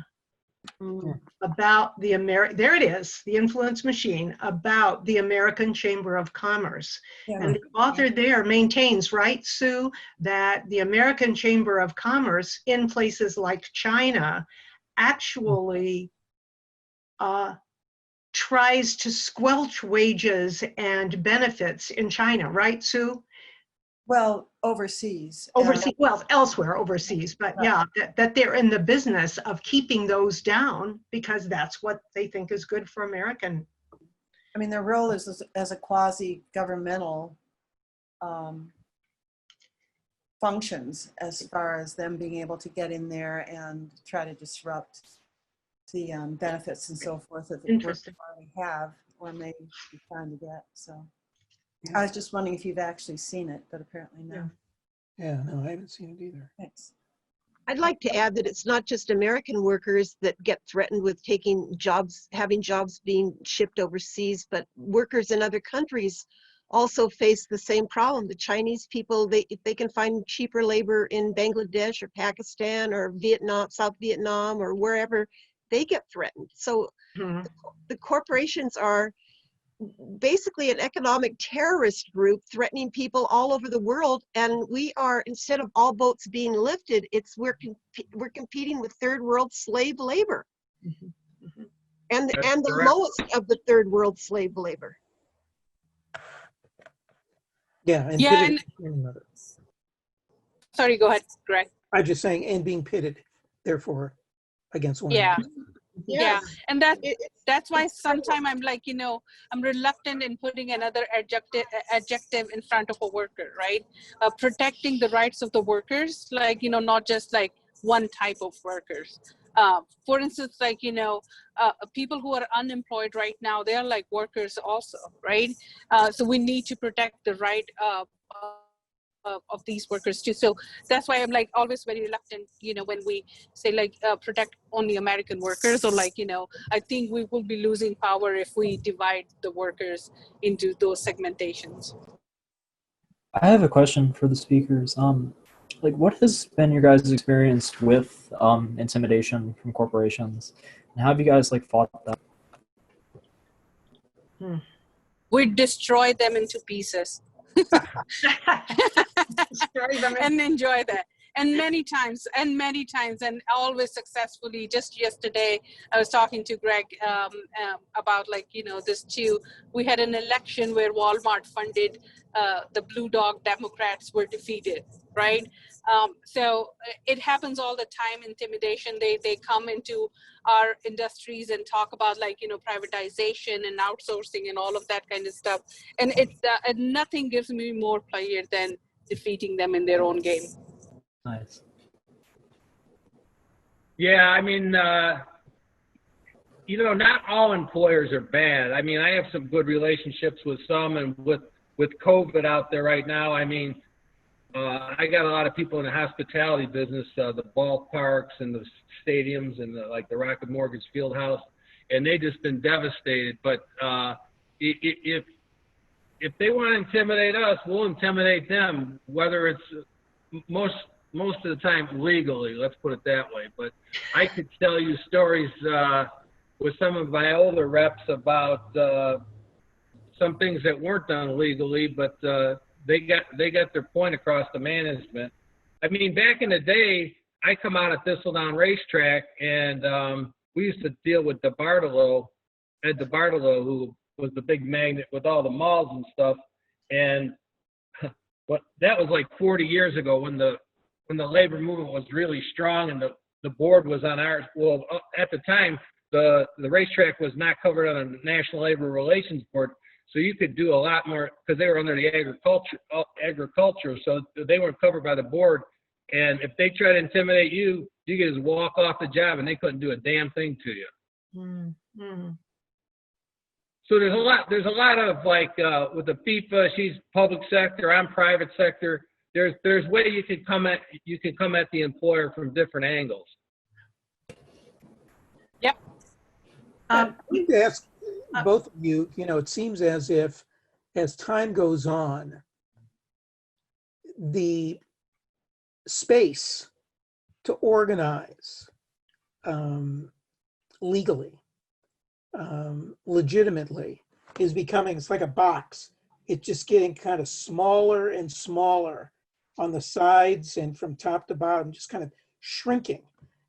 Speaker 1: About the there it is, The Influence Machine, about the American Chamber of Commerce.
Speaker 4: Yeah.
Speaker 1: And the author there maintains, right, Sue, that the American Chamber of Commerce in places like China actually tries to squelch wages and benefits in China, right, Sue?
Speaker 4: Well, overseas.
Speaker 1: Overseas, well, elsewhere overseas, but yeah, that they're in the business of keeping those down because that's what they think is good for American.
Speaker 4: I mean, their role is as a quasi-governmental functions as far as them being able to get in there and try to disrupt the benefits and so forth that the workers already have or may be trying to get. So I was just wondering if you've actually seen it, but apparently no.
Speaker 2: Yeah, no, I haven't seen it either.
Speaker 4: Thanks.
Speaker 6: I'd like to add that it's not just American workers that get threatened with taking jobs, having jobs being shipped overseas, but workers in other countries also face the same problem. The Chinese people, if they can find cheaper labor in Bangladesh or Pakistan or Vietnam, South Vietnam or wherever, they get threatened. So the corporations are basically an economic terrorist group threatening people all over the world, and we are, instead of all boats being lifted, we're competing with third world slave labor, and the lowest of the third world slave labor.
Speaker 2: Yeah, and
Speaker 3: Yeah,
Speaker 2: pitted
Speaker 3: Sorry, go ahead, Greg.
Speaker 2: I'm just saying, and being pitted, therefore, against one
Speaker 3: Yeah.
Speaker 2: another.
Speaker 3: Yeah, and that's why sometimes I'm like, I'm reluctant in putting another adjective in front of a worker, right? Protecting the rights of the workers, like, not just like one type of workers. For instance, like, people who are unemployed right now, they're like workers also, right? So we need to protect the right of these workers too. So that's why I'm like always very reluctant, when we say like protect only American workers, or like, I think we will be losing power if we divide the workers into those segmentations.
Speaker 7: I have a question for the speakers. Like, what has been your guys' experience with intimidation from corporations, and how have you guys like fought that?
Speaker 3: We destroy them into pieces. And enjoy that. And many times, and always successfully. Just yesterday, I was talking to Greg about like, this too. We had an election where Walmart funded the Blue Dog Democrats were defeated, right? So it happens all the time, intimidation. They come into our industries and talk about like, privatization and outsourcing and all of that kind of stuff. And it's nothing gives me more pleasure than defeating them in their own game.
Speaker 7: Nice.
Speaker 5: Yeah, I mean, not all employers are bad. I mean, I have some good relationships with some, and with COVID out there right now, I mean, I got a lot of people in the hospitality business, the ballparks and the stadiums and the Rocket Mortgage Fieldhouse, and they just been devastated. But if they want to intimidate us, we'll intimidate them, whether it's most of the time legally, let's put it that way. But I could tell you stories with some of my older reps about some things that weren't done legally, but they got their point across to management. I mean, back in the day, I come out of Thistledown Racetrack, and we used to deal with Ed DeBartolo, who was the big magnet with all the malls and stuff. And that was like 40 years ago when the labor movement was really strong, and the board was on ours. Well, at the time, the racetrack was not covered on the National Labor Relations Board, so you could do a lot more because they were under the agriculture, so they weren't covered by the board. And if they try to intimidate you, you could just walk off the job, and they couldn't do a damn thing to you.
Speaker 1: Mm-hmm.
Speaker 5: So there's a lot of like with the Afifa, she's public sector, I'm private sector. There's way you can come at the employer from different angles.
Speaker 3: Yep.
Speaker 2: I'd like to ask both of you, it seems as if as time goes on, the space to organize legally, legitimately, is becoming, it's like a box. It's just getting kind of smaller and smaller on the sides and from top to bottom, just kind of shrinking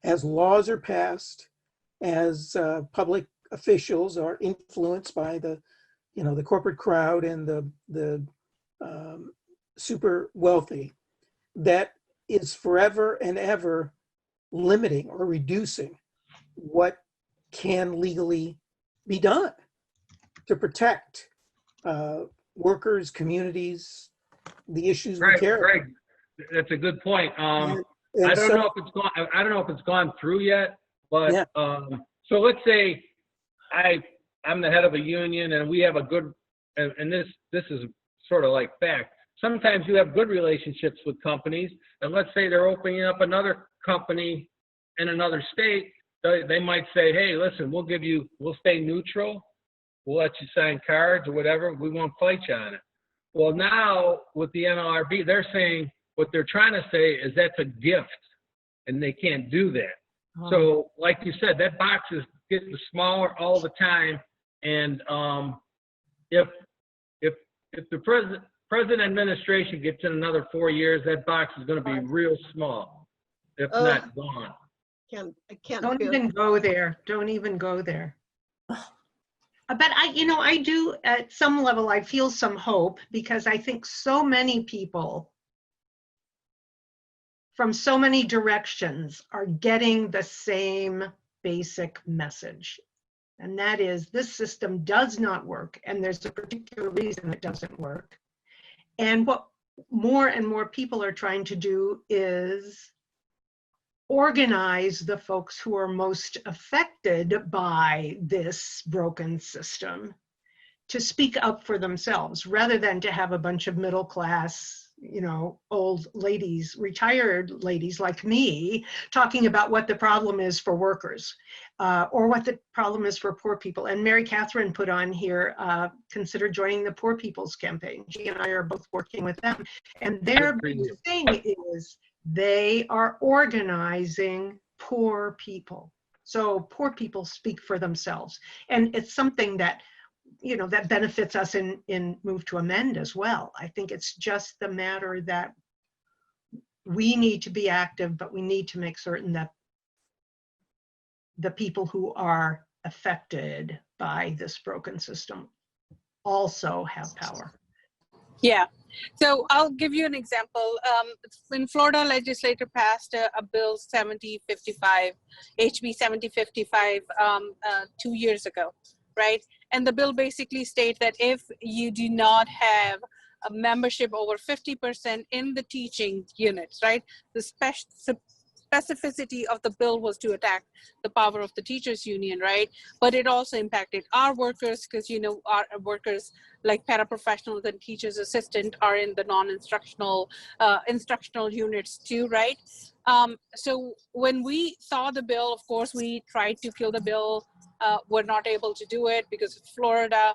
Speaker 2: as laws are passed, as public officials are influenced by the corporate crowd and the super wealthy. That is forever and ever limiting or reducing what can legally be done to protect workers, communities, the issues we care about.
Speaker 5: Right. That's a good point. I don't know if it's gone through yet, but
Speaker 2: yeah.
Speaker 5: So let's say I'm the head of a union, and we have a good, and this is sort of like fact. Sometimes you have good relationships with companies, and let's say they're opening up another company in another state. They might say, hey, listen, we'll stay neutral. We'll let you sign cards or whatever. We won't fight you on it. Well, now with the NLRB, they're saying, what they're trying to say is that's a gift, and they can't do that. Oh. So like you said, that box is getting smaller all the time. And if the president administration gets in another 4 years, that box is going to be real small, if not gone.
Speaker 6: I can't.
Speaker 1: Don't even go there. Don't even go there. But I do, at some level, I feel some hope, because I think so many people from so many directions are getting the same basic message. And that is, this system does not work, and there's a particular reason it doesn't work. And what more and more people are trying to do is organize the folks who are most affected by this broken system to speak up for themselves, rather than to have a bunch of middle class, old ladies, retired ladies like me, talking about what the problem is for workers, or what the problem is for poor people. And Mary Catherine put on here, consider joining the Poor People's Campaign. She and I are both working with them. And their big thing is they are organizing poor people. So poor people speak for themselves. And it's something that that benefits us in Move to Amend as well. I think it's just the matter that we need to be active, but we need to make certain that the people who are affected by this broken system also have power.
Speaker 3: Yeah. So I'll give you an example. In Florida, legislature passed a bill 7055, HB 7055, 2 years ago, right? And the bill basically states that if you do not have a membership over 50% in the teaching units, right? The specificity of the bill was to attack the power of the teachers union, right? But it also impacted our workers, because our workers like paraprofessionals and teachers assistant are in the non-instructional instructional units too, right? So when we saw the bill, of course, we tried to kill the bill. We're not able to do it because it's Florida.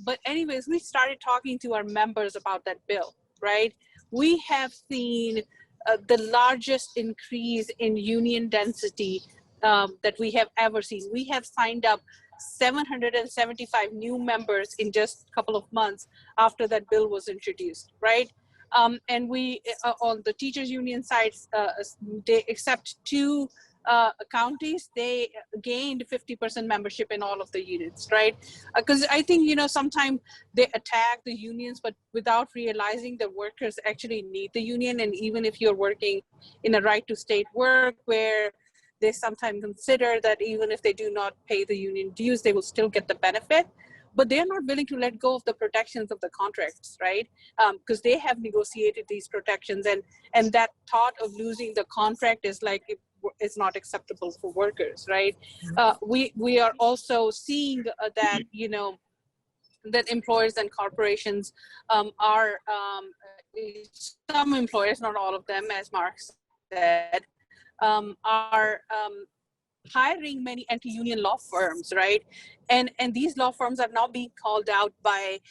Speaker 3: But anyways, we started talking to our members about that bill, right? We have seen the largest increase in union density that we have ever seen. We have signed up 775 new members in just a couple of months after that bill was introduced, right? And we, on the teachers union side, they except two counties, they gained 50% membership in all of the units, right? Because I think, you know, sometimes they attack the unions, but without realizing that workers actually need the union. And even if you're working in a right to state work where they sometimes consider that even if they do not pay the union dues, they will still get the benefit, but they're not willing to let go of the protections of the contracts, right? Because they have negotiated these protections, and that thought of losing the contract is like, it's not acceptable for workers, right? We are also seeing that, you know, that employers and corporations are, some employers, not all of them, as Mark said, are hiring many anti-union law firms, right? And these law firms are now being called out by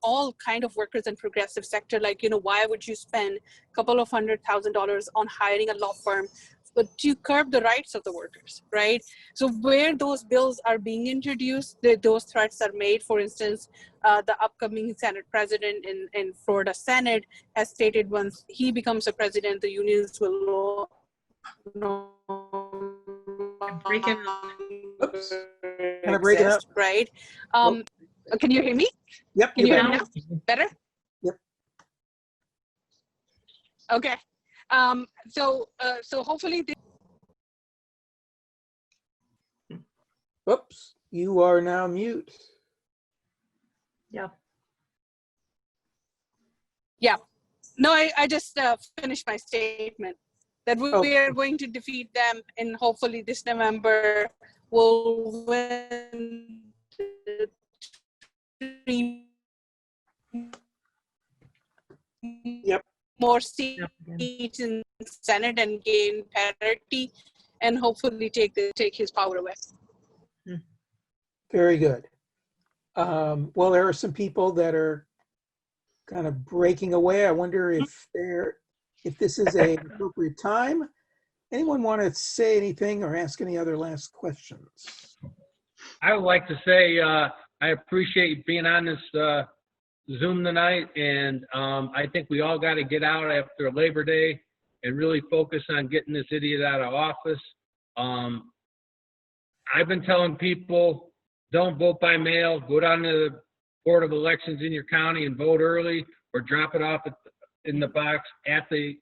Speaker 3: all kind of workers in progressive sector. Like, you know, why would you spend a couple of $100,000 on hiring a law firm, but to curb the rights of the workers, right? So where those bills are being introduced, those threats are made. For instance, the upcoming Senate president in Florida Senate has stated once he becomes a president, the unions will
Speaker 1: Breaking
Speaker 2: Oops. Kind of breaking up.
Speaker 3: right? Can you hear me?
Speaker 2: Yep.
Speaker 3: Can you hear
Speaker 2: better.
Speaker 3: me now? Better?
Speaker 2: Yep.
Speaker 3: Okay. So hopefully
Speaker 2: Oops. You are now mute.
Speaker 1: Yeah.
Speaker 3: Yeah. No, I just finished my statement that we are going to defeat them, and hopefully this November we'll win three
Speaker 2: Yep.
Speaker 3: more seats in Senate and gain parity, and hopefully take his power away.
Speaker 2: Very good. Well, there are some people that are kind of breaking away. I wonder if this is an appropriate time. Anyone want to say anything or ask any other last questions?
Speaker 5: I would like to say I appreciate you being on this Zoom tonight, and I think we all got to get out after Labor Day and really focus on getting this idiot out of office. I've been telling people, don't vote by mail. Go down to the Board of Elections in your county and vote early, or drop it off in the box at the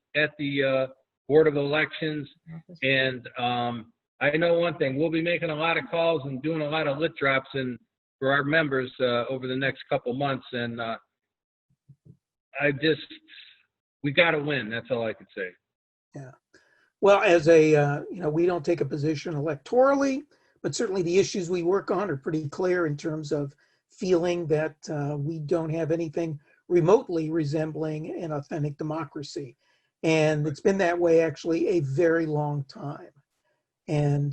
Speaker 5: Board of Elections. And I know one thing: we'll be making a lot of calls and doing a lot of lit drops for our members over the next couple months. And we got to win. That's all I could say.
Speaker 2: Yeah. Well, as we don't take a position electorally, but certainly the issues we work on are pretty clear in terms of feeling that we don't have anything remotely resembling an authentic democracy. And it's been that way actually a very long time. And,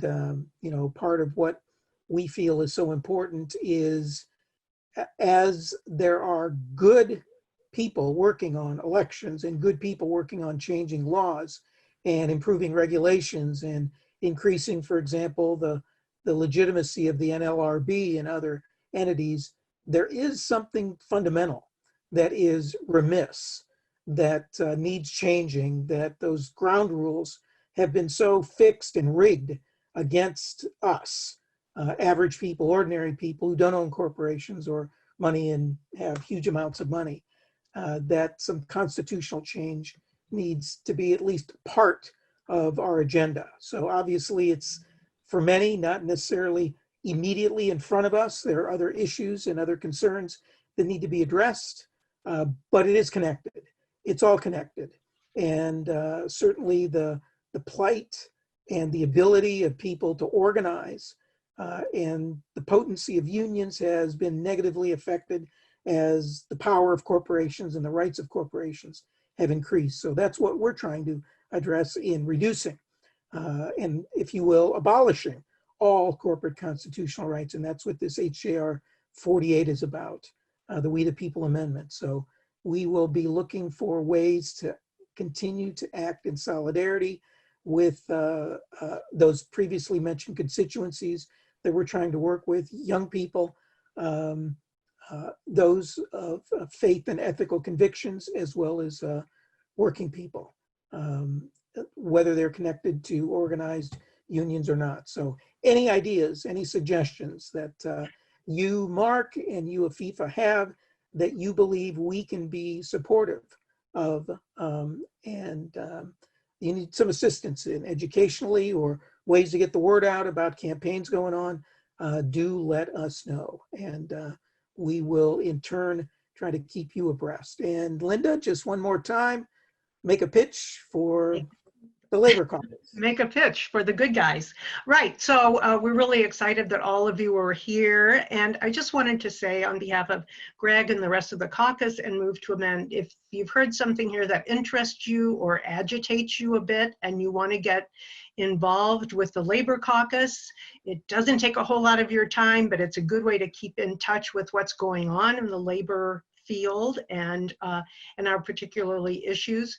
Speaker 2: part of what we feel is so important is, as there are good people working on elections and good people working on changing laws and improving regulations and increasing, for example, the legitimacy of the NLRB and other entities, there is something fundamental that is remiss, that needs changing, that those ground rules have been so fixed and rigged against us, average people, ordinary people who don't own corporations or money and have huge amounts of money, that some constitutional change needs to be at least part of our agenda. So obviously it's, for many, not necessarily immediately in front of us. There are other issues and other concerns that need to be addressed, but it is connected. It's all connected. And certainly the plight and the ability of people to organize and the potency of unions has been negatively affected as the power of corporations and the rights of corporations have increased. So that's what we're trying to address in reducing and, if you will, abolishing all corporate constitutional rights. And that's what this HJR 48 is about, the We the People Amendment. So we will be looking for ways to continue to act in solidarity with those previously mentioned constituencies, that we're trying to work with, young people, those of faith and ethical convictions, as well as working people, whether they're connected to organized unions or not. So any ideas, any suggestions that you, Mark, and you, Afifa, have that you believe we can be supportive of, and you need some assistance in educationally or ways to get the word out about campaigns going on, do let us know. And we will in turn try to keep you abreast. And Linda, just one more time, make a pitch for the Labor Caucus.
Speaker 1: Make a pitch for the good guys. Right, so we're really excited that all of you are here. And I just wanted to say on behalf of Greg and the rest of the caucus and Move to Amend, if you've heard something here that interests you or agitates you a bit and you want to get involved with the Labor Caucus, it doesn't take a whole lot of your time, but it's a good way to keep in touch with what's going on in the labor field and our particular issues,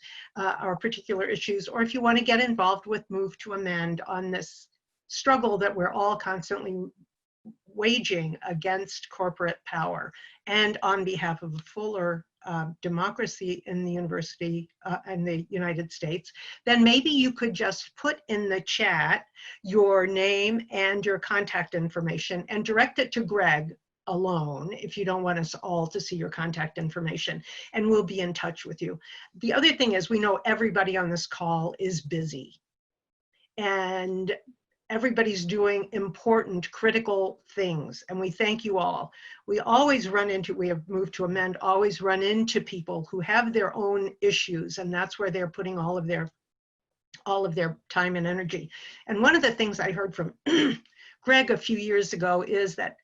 Speaker 1: or if you want to get involved with Move to Amend on this struggle that we're all constantly waging against corporate power and on behalf of a fuller democracy in the in the United States, then maybe you could just put in the chat your name and your contact information and direct it to Greg alone if you don't want us all to see your contact information, and we'll be in touch with you. The other thing is, we know everybody on this call is busy and everybody's doing important, critical things, and we thank you all. We have Moved to Amend, always run into people who have their own issues, and that's where they're putting all of their time and energy. And one of the things I heard from Greg a few years ago is that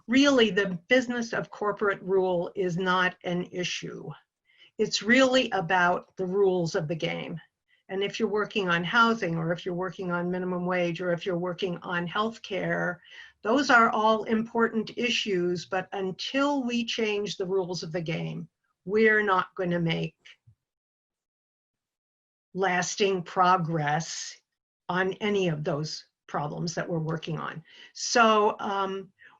Speaker 1: really the business of corporate rule is not an issue. It's really about the rules of the game. And if you're working on housing, or if you're working on minimum wage, or if you're working on healthcare, those are all important issues, but until we change the rules of the game, we're not going to make lasting progress on any of those problems that we're working on. So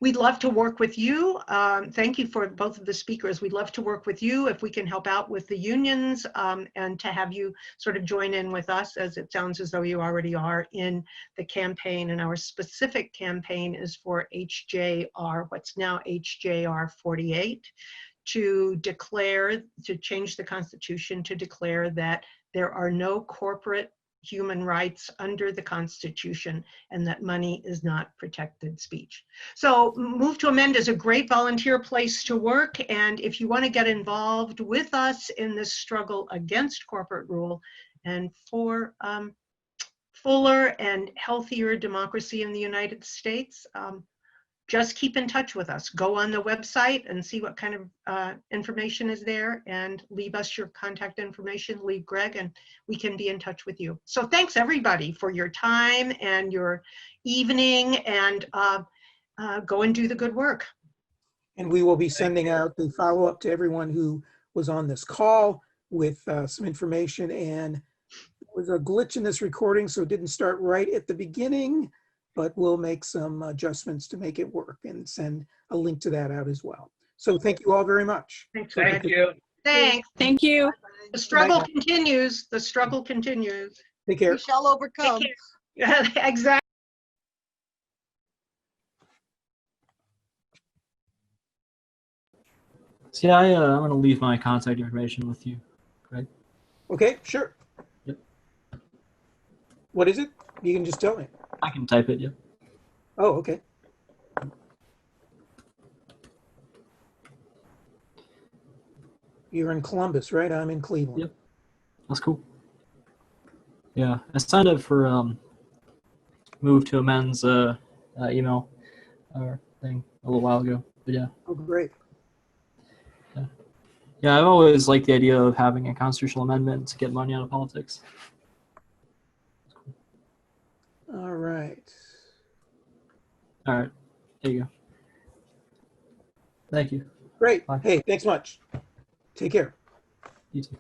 Speaker 1: we'd love to work with you. Thank you for both of the speakers. We'd love to work with you if we can help out with the unions, and to have you sort of join in with us, as it sounds as though you already are, in the campaign. And our specific campaign is for HJR, what's now HJR 48, to change the Constitution to declare that there are no corporate human rights under the Constitution, and that money is not protected speech. So Move to Amend is a great volunteer place to work, and if you want to get involved with us in this struggle against corporate rule and for fuller and healthier democracy in the United States, just keep in touch with us. Go on the website and see what kind of information is there, and leave us your contact information, leave Greg, and we can be in touch with you. So thanks everybody for your time and your evening, and go and do the good work.
Speaker 2: And we will be sending out the follow-up to everyone who was on this call with some information. And there was a glitch in this recording, so it didn't start right at the beginning, but we'll make some adjustments to make it work and send a link to that out as well. So thank you all very much.
Speaker 1: Thanks.
Speaker 5: Thank you.
Speaker 1: Thanks.
Speaker 3: Thank you.
Speaker 1: The struggle continues. The struggle continues.
Speaker 2: Take care.
Speaker 6: We shall overcome.
Speaker 1: Exactly.
Speaker 7: So yeah, I'm going to leave my contact information with you, Greg.
Speaker 2: Okay, sure.
Speaker 7: Yep.
Speaker 2: What is it? You can just tell me.
Speaker 7: I can type it, yeah.
Speaker 2: Oh, okay. You're in Columbus, right? I'm in Cleveland.
Speaker 7: Yep. That's cool. Yeah, I signed up for Move to Amend's email thing a little while ago, but yeah.
Speaker 2: Oh, great.
Speaker 7: Yeah, I've always liked the idea of having a constitutional amendment to get money out of politics.
Speaker 2: All right.
Speaker 7: All right, there you go. Thank you.
Speaker 2: Great.
Speaker 7: Bye.
Speaker 2: Hey, thanks much. Take care.
Speaker 7: You too.